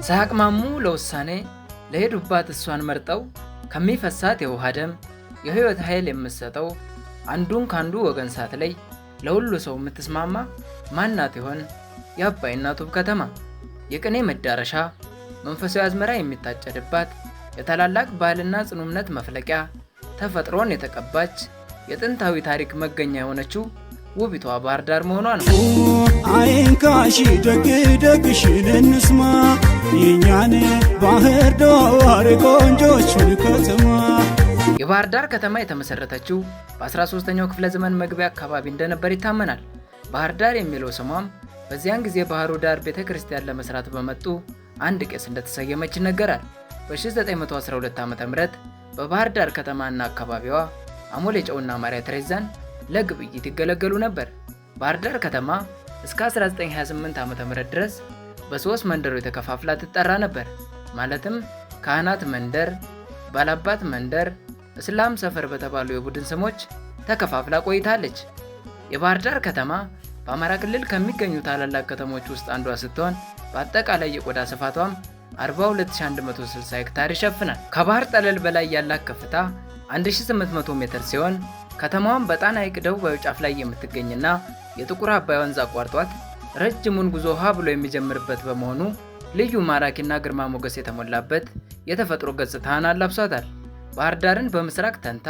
ይስሐቅ ማሙ ለውሳኔ ለሄዱባት እሷን መርጠው ከሚፈሳት የውሃ ደም የህይወት ኃይል የምትሰጠው አንዱን ካንዱ ወገን ሳትለይ ለሁሉ ሰው የምትስማማ ማናት ይሆን የአባይ እናት ውብ ከተማ? የቅኔ መዳረሻ፣ መንፈሳዊ አዝመራ የሚታጨድባት፣ የታላላቅ ባህልና ጽኑ እምነት መፍለቂያ፣ ተፈጥሮን የተቀባች የጥንታዊ ታሪክ መገኛ የሆነችው ውቢቷ ባህር ዳር መሆኗ ነው። አይንካሽ ደግ ደግሽን እንስማ የኛን ባህር ዳር ቆንጆችን ከተማ። የባህር ዳር ከተማ የተመሰረተችው በ13ኛው ክፍለ ዘመን መግቢያ አካባቢ እንደነበር ይታመናል። ባህር ዳር የሚለው ስሟም በዚያን ጊዜ ባህሩ ዳር ቤተክርስቲያን ለመስራት በመጡ አንድ ቄስ እንደተሰየመች ይነገራል። በ1912 ዓ.ም በባህር ዳር ከተማና አካባቢዋ አሞሌ ጨውና ማርያ ተሬዛን ለግብይት ይገለገሉ ነበር። ባህር ዳር ከተማ እስከ 1928 ዓ.ም ድረስ በሶስት መንደሮች ተከፋፍላ ትጠራ ነበር። ማለትም ካህናት መንደር፣ ባላባት መንደር፣ እስላም ሰፈር በተባሉ የቡድን ስሞች ተከፋፍላ ቆይታለች። የባህር ዳር ከተማ በአማራ ክልል ከሚገኙ ታላላቅ ከተሞች ውስጥ አንዷ ስትሆን በአጠቃላይ የቆዳ ስፋቷም 42160 ሄክታር ይሸፍናል። ከባህር ጠለል በላይ ያላት ከፍታ 1800 ሜትር ሲሆን ከተማዋም በጣና ሐይቅ ደቡባዊ ጫፍ ላይ የምትገኝና የጥቁር አባይ ወንዝ አቋርጧት ረጅሙን ጉዞ ውሃ ብሎ የሚጀምርበት በመሆኑ ልዩ ማራኪና ግርማ ሞገስ የተሞላበት የተፈጥሮ ገጽታን አላብሷታል። ባህር ዳርን በምስራቅ ተንታ፣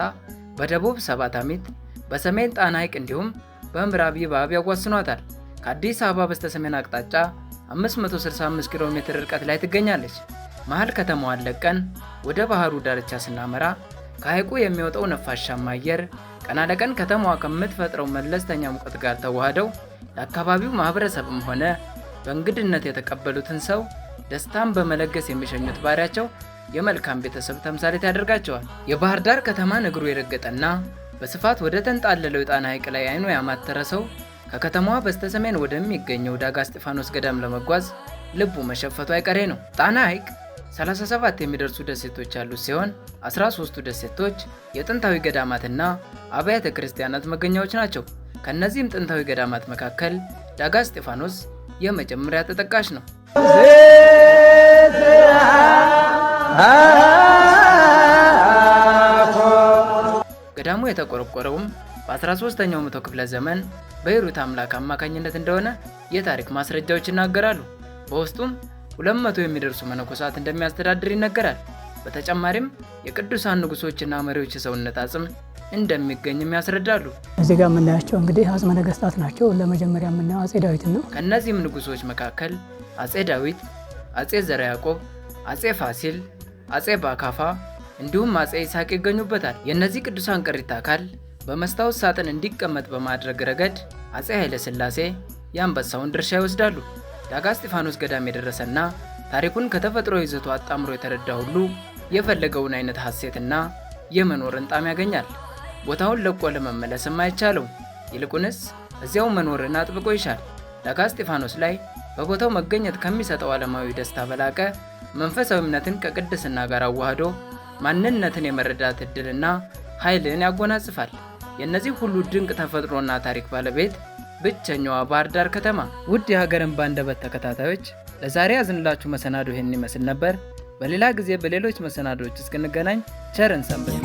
በደቡብ ሰባት አሚት፣ በሰሜን ጣና ሐይቅ እንዲሁም በምዕራብ ይባብ ያዋስኗታል። ከአዲስ አበባ በስተሰሜን አቅጣጫ 565 ኪሎ ሜትር ርቀት ላይ ትገኛለች። መሃል ከተማዋን ለቀን ወደ ባህሩ ዳርቻ ስናመራ ከሐይቁ የሚወጣው ነፋሻማ አየር ቀና ለቀን ከተማዋ ከምትፈጥረው መለስተኛ ሙቀት ጋር ተዋህደው ለአካባቢው ማህበረሰብም ሆነ በእንግድነት የተቀበሉትን ሰው ደስታን በመለገስ የሚሸኙት ባህሪያቸው የመልካም ቤተሰብ ተምሳሌት ያደርጋቸዋል። የባህር ዳር ከተማን እግሩ የረገጠና በስፋት ወደ ተንጣለለው የጣና ሐይቅ ላይ አይኑ ያማተረ ሰው ከከተማዋ በስተሰሜን ወደሚገኘው ዳጋ እስጢፋኖስ ገዳም ለመጓዝ ልቡ መሸፈቱ አይቀሬ ነው። ጣና ሐይቅ 37 የሚደርሱ ደሴቶች ያሉት ሲሆን 13ቱ ደሴቶች የጥንታዊ ገዳማትና አብያተ ክርስቲያናት መገኛዎች ናቸው። ከነዚህም ጥንታዊ ገዳማት መካከል ዳጋ እስጢፋኖስ የመጀመሪያ ተጠቃሽ ነው። ገዳሙ የተቆረቆረውም በ13ኛው መቶ ክፍለ ዘመን በሂሩት አምላክ አማካኝነት እንደሆነ የታሪክ ማስረጃዎች ይናገራሉ። በውስጡም 200 የሚደርሱ መነኮሳት እንደሚያስተዳድር ይነገራል። በተጨማሪም የቅዱሳን ንጉሶችና መሪዎች የሰውነት አጽም እንደሚገኝም ያስረዳሉ። እዚህ ጋር የምናያቸው እንግዲህ አጽመ ነገስታት ናቸው። ለመጀመሪያ የምናየው አጼ ዳዊት ነው። ከእነዚህም ንጉሶች መካከል አጼ ዳዊት፣ አጼ ዘርዓ ያዕቆብ፣ አጼ ፋሲል፣ አጼ ባካፋ እንዲሁም አጼ ይስሐቅ ይገኙበታል። የእነዚህ ቅዱሳን ቅሪተ አካል በመስታወት ሳጥን እንዲቀመጥ በማድረግ ረገድ አጼ ኃይለ ሥላሴ የአንበሳውን ድርሻ ይወስዳሉ። ዳጋ እስጢፋኖስ ገዳም የደረሰና ታሪኩን ከተፈጥሮ ይዘቱ አጣምሮ የተረዳ ሁሉ የፈለገውን አይነት ሐሴትና የመኖርን ጣም ያገኛል። ቦታውን ለቆ ለመመለስም አይቻለው። ይልቁንስ እዚያው መኖርን አጥብቆ ይሻል። ዳጋ እስጢፋኖስ ላይ በቦታው መገኘት ከሚሰጠው ዓለማዊ ደስታ በላቀ መንፈሳዊ እምነትን ከቅድስና ጋር አዋህዶ ማንነትን የመረዳት ዕድልና ኃይልን ያጎናጽፋል። የእነዚህ ሁሉ ድንቅ ተፈጥሮና ታሪክ ባለቤት ብቸኛዋ ባህር ዳር ከተማ። ውድ የሀገር እንባ አንደበት ተከታታዮች ለዛሬ ያዝንላችሁ መሰናዶ ይህን ይመስል ነበር። በሌላ ጊዜ በሌሎች መሰናዶዎች እስክንገናኝ ቸርን ሰንብት።